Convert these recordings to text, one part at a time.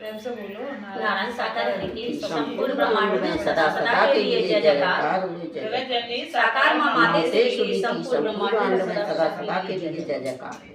प्रेम से बोलो। नारायण साकार की संपूर्ण ब्रह्मांड में सदा सदा के लिए जय जयकार। जगज्जननी साकार माँ माते से श्री शुद्धि की संपूर्ण ब्रह्मांड में सदा सदा के लिए जय जयकार।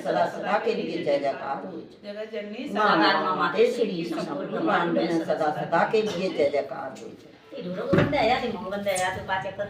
सदा सदा के लिए जय जयकार। जगज्जननी साकार माँ माते श्री संपूर्ण ब्रह्मांड में सदा सदा के लिए जय जयकार। बंद आहे या ते मग बंद आहे या ते पाच एकर